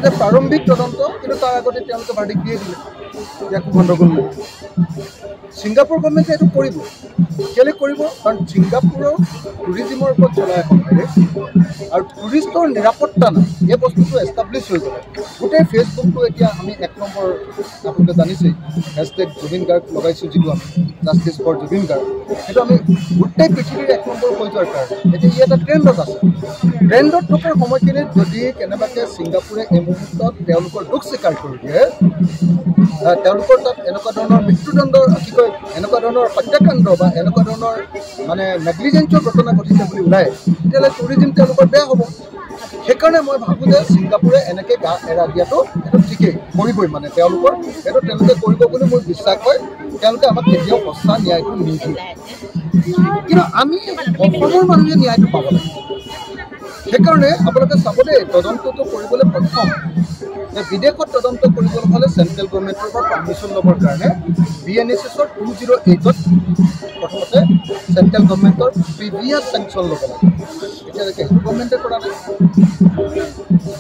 এটা প্ৰাৰম্ভিক তদন্ত, কিন্তু তাৰ আগতে তেওঁলোকে ভাৰ্ডিক্ট দিয়ে দিলে একো গণ্ডগোল নাই। ছিংগাপুৰ গভৰ্ণমেণ্টে এইটো কৰিব, কেলৈ কৰিব? কাৰণ ছিংগাপুৰৰ টুৰিজিমৰ ওপৰত চলা এখন দেশ আৰু টুৰিষ্টৰ নিৰাপত্তা নাই, এই বস্তুটো এষ্টাব্লিছ হৈ যাব। গোটেই ফেচবুকটো এতিয়া আমি 1 নম্বৰ, আপোনালোকে জানিছেই, হেছটেগ জুবিন গাৰ্গ লগাইছোঁ, যিটো আমি জাষ্টিছ ফৰ জুবিন গাৰ্গ, সেইটো আমি গোটেই পৃথিৱীৰ 1 নম্বৰ হৈ যোৱাৰ কাৰণে এতিয়া ই এটা ট্ৰেণ্ডত আছে। ট্ৰেণ্ডত থকাৰ সময়খিনিত যদি কেনেবাকৈ ছিংগাপুৰে এই মুহূৰ্তত তেওঁলোকৰ দুখ স্বীকাৰ কৰি দিয়ে, তেওঁলোকৰ তাত এনেকুৱা ধৰণৰ মৃত্যুদণ্ডৰ কি কয়, এনেকুৱা ধৰণৰ হত্যাকাণ্ড বা এনেকুৱা ধৰণৰ মানে নেগলিজেঞ্চৰ ঘটনা ঘটিছে বুলি ওলায়, তেতিয়াহ'লে টুৰিজিম তেওঁলোকৰ বেয়া হ'ব। সেইকাৰণে মই ভাবোঁ যে ছিংগাপুৰে এনেকৈ গা এৰা দিয়াটো এইটো ঠিকেই কৰিবই, মানে তেওঁলোকে কৰিব বুলি মোৰ বিশ্বাস হয়। তেওঁলোকে আমাক কেতিয়াও সঁচা ন্যায়টো নিদিয়ে, কিন্তু আমি অসমৰ মানুহে ন্যায়টো পাব লাগে। সেইকাৰণে আপোনালোকে চাব দেই, তদন্তটো কৰিবলৈ প্ৰথম বিদেশত তদন্ত কৰিবলৈ হ'লে চেণ্ট্ৰেল গভৰ্ণমেণ্টৰ পৰা পাৰ্মিশ্যন ল'বৰ কাৰণে BNSSৰ 208ত প্ৰথমতে চেণ্ট্ৰেল গভৰ্ণমেণ্টৰ প্ৰিভিয়াছ চেংচন ল'ব লাগে। এতিয়ালৈকে সেইটো গভৰ্ণমেণ্টে কৰা নাই।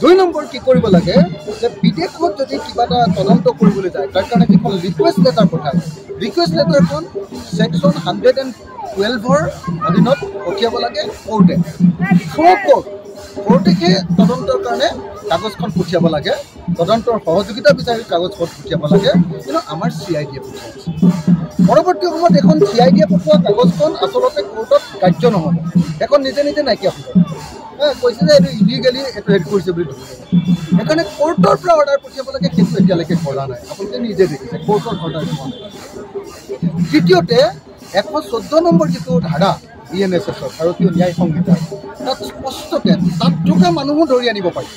2 নম্বৰ কি কৰিব লাগে যে বিদেশত যদি কিবা এটা তদন্ত কৰিবলৈ যায়, তাৰ কাৰণে যিখন ৰিকুৱেষ্ট লেটাৰ পঠায়, ৰিকুৱেষ্ট লেটাৰখন ছেকশ্যন 112ৰ অধীনত পঠিয়াব লাগে কোৰ্টে। কোৰ্টেহে তদন্তৰ কাৰণে কাগজখন পঠিয়াব লাগে, তদন্তৰ সহযোগিতা বিচাৰি কাগজখন পঠিয়াব লাগে, কিন্তু আমাৰ CID পঠিয়াইছে। পৰৱৰ্তী সময়ত এখন CID পঠোৱা কাগজখন আচলতে কোৰ্টত কাৰ্য নহ'ব, এখন নিজে নিজে নাইকিয়া হ'ব। কৈছে যে এইটো ইলিগেলি এইটো হেৰি কৰিছে বুলি ধৰিব। সেইকাৰণে কোৰ্টৰ পৰা অৰ্ডাৰ পঠিয়াব লাগে, কিন্তু এতিয়ালৈকে কৰা নাই। আপোনালোকে নিজে দেখিছে কোৰ্টৰ অৰ্ডাৰ পোৱা নাই। তৃতীয়তে 114 নম্বৰ যিটো ধাৰা BNSSৰ ভাৰতীয় ন্যায় সংহিতাৰ, তাত স্পষ্টকৈ তাত থকা মানুহো ধৰি আনিব পাৰি।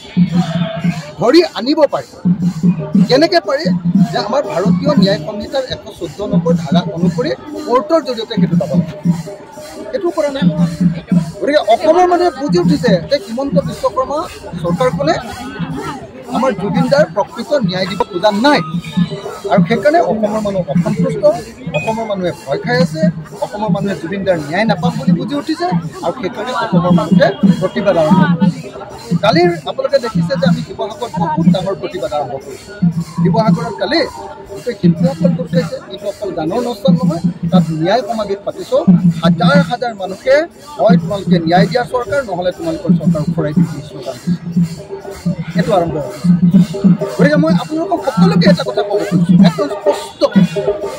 কেনেকৈ পাৰি? যে আমাৰ ভাৰতীয় ন্যায় সংহিতাৰ 114 নম্বৰ ধাৰা অনুসৰি কোৰ্টৰ জৰিয়তে সেইটো যাব লাগে, সেইটো কৰা নাই। গতিকে অসমৰ মানুহে বুজি উঠিছে যে হিমন্ত বিশ্ব শৰ্মা চৰকাৰখনে আমাৰ জুবিনদাৰ প্ৰকৃত ন্যায় দিব খোজা নাই, আৰু সেইকাৰণে অসমৰ মানুহ অসন্তুষ্ট, অসমৰ মানুহে ভয় খাই আছে, অসমৰ মানুহে জুবিনদাৰ ন্যায় নাপাম বুলি বুজি উঠিছে, আৰু সেইকাৰণে অসমৰ মানুহে প্ৰতিবাদ আৰম্ভ কৰিছে। কালিৰ আপোনালোকে দেখিছে যে আমি শিৱসাগৰত বহুত ডাঙৰ প্ৰতিবাদ আৰম্ভ কৰিছোঁ। শিৱসাগৰত কালি গোটেই শিল্পীসকল গোট খাইছে, এইটো অকল গানৰ অনুষ্ঠান নহয়, তাত ন্যায় সমাৱেশ পাতিছোঁ। হাজাৰ হাজাৰ মানুহে হয় তোমালোকে ন্যায় দিয়া চৰকাৰ, নহ'লে তোমালোকৰ চৰকাৰ উফৰাই দি শ্লোগান দিছে। এইটো আৰম্ভ হৈছে। গতিকে মই আপোনালোকক সকলোকে এটা কথা ক'ব খুজিছোঁ একদম স্পষ্টকৈ,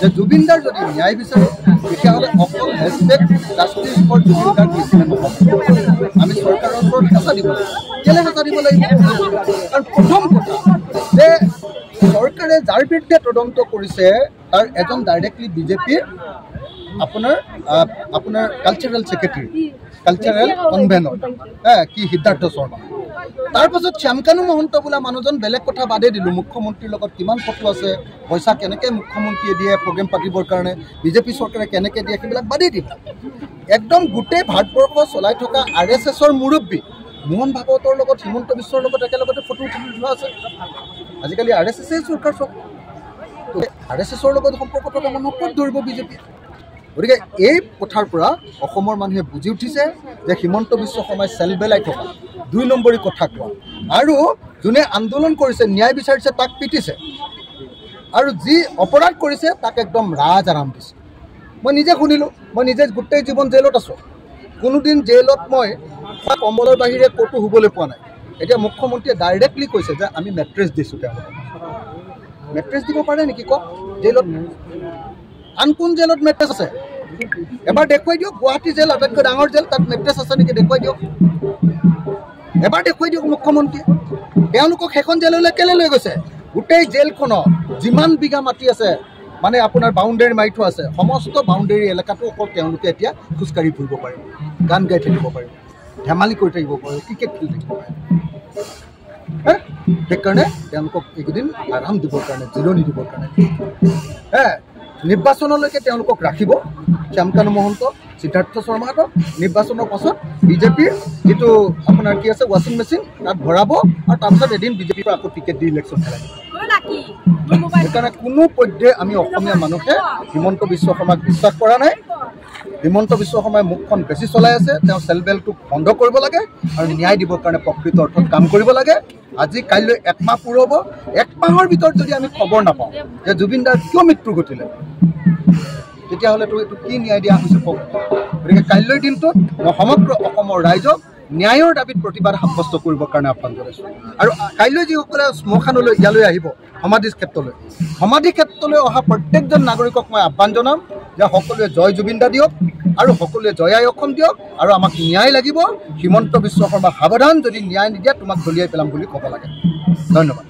যে জুবিনদাৰ যদি ন্যায় বিচাৰে তেতিয়াহ'লে অকল hashtag justice for Zubeen Garg লিখিলে নহ'ব। আমি চৰকাৰৰ ওপৰত হেঁচা দিব লাগিব। কেলৈ হেঁচা দিব লাগিব? কাৰণ প্ৰথম কথা যে চৰকাৰে যাৰ বিৰুদ্ধে তদন্ত কৰিছে তাৰ এজন ডাইৰেক্টলি বিজেপিৰ আপোনাৰ কালচাৰেল ছেক্ৰেটাৰী, কালচাৰেল কনভেনৰ কি সিদ্ধাৰ্থ শৰ্মা। তাৰপাছত শ্যামকানু মহন্ত বোলা মানুহজন বেলেগ কথা বাদেই দিলোঁ, মুখ্যমন্ত্ৰীৰ লগত কিমান ফটো আছে, পইচা কেনেকৈ মুখ্যমন্ত্ৰীয়ে দিয়ে প্ৰগ্ৰেম পাতিবৰ কাৰণে, বিজেপি চৰকাৰে কেনেকৈ দিয়ে, সেইবিলাক বাদেই দিলোঁ। একদম গোটেই ভাৰতবৰ্ষ চলাই থকা RSSৰ মুৰব্বী মোহন ভাগৱতৰ লগত হিমন্ত বিশ্বৰ লগত একেলগতে ফটো উঠি লোৱা আছে। আজিকালি RSSে চৰকাৰ চব, RSSৰ লগত সম্পৰ্ক থকা মানুহক ক'ত ধৰিব বিজেপি? গতিকে এই কথাৰ পৰা অসমৰ মানুহে বুজি উঠিছে যে হিমন্ত বিশ্ব শৰ্মাই চেল বেলাই থকা, 2 নম্বৰী কথা কোৱা, আৰু যোনে আন্দোলন কৰিছে ন্যায় বিচাৰিছে তাক পিটিছে, আৰু যি অপৰাধ কৰিছে তাক একদম ৰাজ আৰাম দিছে। মই নিজে শুনিলোঁ, মই নিজে গোটেই জীৱন জেলত আছোঁ, কোনোদিন জেলত মই কম্বলৰ বাহিৰে ক'তো শুবলৈ পোৱা নাই। এতিয়া মুখ্যমন্ত্ৰীয়ে ডাইৰেক্টলি কৈছে যে আমি মেট্ৰেছ দিছোঁ। তেওঁলোকক মেট্ৰেছ দিব পাৰে নেকি কওক জেলত? আন কোন জেলত মেট্ৰেছ আছে? এবাৰ দেখুৱাই দিয়ক। গুৱাহাটী জেল আটাইতকৈ ডাঙৰ জেল, তাত মেট্ৰেছ আছে নেকি? দেখুৱাই দিয়ক, এবাৰ দেখুৱাই দিয়ক মুখ্যমন্ত্ৰীয়ে। তেওঁলোকক সেইখন জেললৈ কেলৈ লৈ গৈছে? গোটেই জেলখনত যিমান বিঘা মাটি আছে, মানে আপোনাৰ বাউণ্ডেৰী মাৰি থোৱা আছে, সমস্ত বাউণ্ডেৰী এলেকাটো অকল তেওঁলোকে এতিয়া খোজকাঢ়ি ফুৰিব পাৰিব, গান গাই থাকিব পাৰিব, ধেমালি কৰি থাকিব পাৰিব, ক্ৰিকেট খেলি থাকিব পাৰিব। সেইকাৰণে তেওঁলোকক এইকেইদিন আৰাম দিবৰ কাৰণে, জিৰণি দিবৰ কাৰণে নিৰ্বাচনলৈকে তেওঁলোকক ৰাখিব। শ্যামকানু মহন্ত, সিদ্ধাৰ্থ শৰ্মাহঁতক নিৰ্বাচনৰ পাছত বিজেপিৰ যিটো আপোনাৰ কি আছে ৱাশ্বিং মেচিন, তাত ভৰাব, আৰু তাৰপিছত এদিন বিজেপিৰ পৰা আকৌ টিকেট দি ইলেকশ্যন খেলাই। সেইকাৰণে কোনো পধ্যে আমি অসমীয়া মানুহে হিমন্ত বিশ্ব শৰ্মাক বিশ্বাস কৰা নাই। হিমন্ত বিশ্ব শৰ্মাই মুখখন বেছি চলাই আছে তেওঁ চেলবেলটোক বন্ধ কৰিব লাগে আৰু ন্যায় দিবৰ কাৰণে প্ৰকৃত অৰ্থত কাম কৰিব লাগে আজি কাইলৈ 1 মাহ পূৰ হ'ব 1 মাহৰ ভিতৰত যদি আমি খবৰ নাপাওঁ যে জুবিন দাৰ কিয় মৃত্যু ঘটিলে তেতিয়াহ'লেতো এইটো কি ন্যায় দিয়া হৈছে কওক গতিকে কাইলৈৰ দিনটোত মই সমগ্ৰ অসমৰ ৰাইজক ন্যায়ৰ দাবীত প্ৰতিবাদ সাব্যস্ত কৰিবৰ কাৰণে আহ্বান জনাইছোঁ আৰু কাইলৈ যিসকলে শ্মশানলৈ ইয়ালৈ আহিব সমাধি ক্ষেত্ৰলৈ অহা প্ৰত্যেকজন নাগৰিকক মই আহ্বান জনাম যে সকলোৱে জয় জুবিন দা দিয়ক আৰু সকলোৱে জয় আই অসম দিয়ক আৰু আমাক ন্যায় লাগিব হিমন্ত বিশ্ব শৰ্মা সাৱধান যদি ন্যায় নিদিয়ে তোমাক দলিয়াই পেলাম বুলি ক'ব লাগে ধন্যবাদ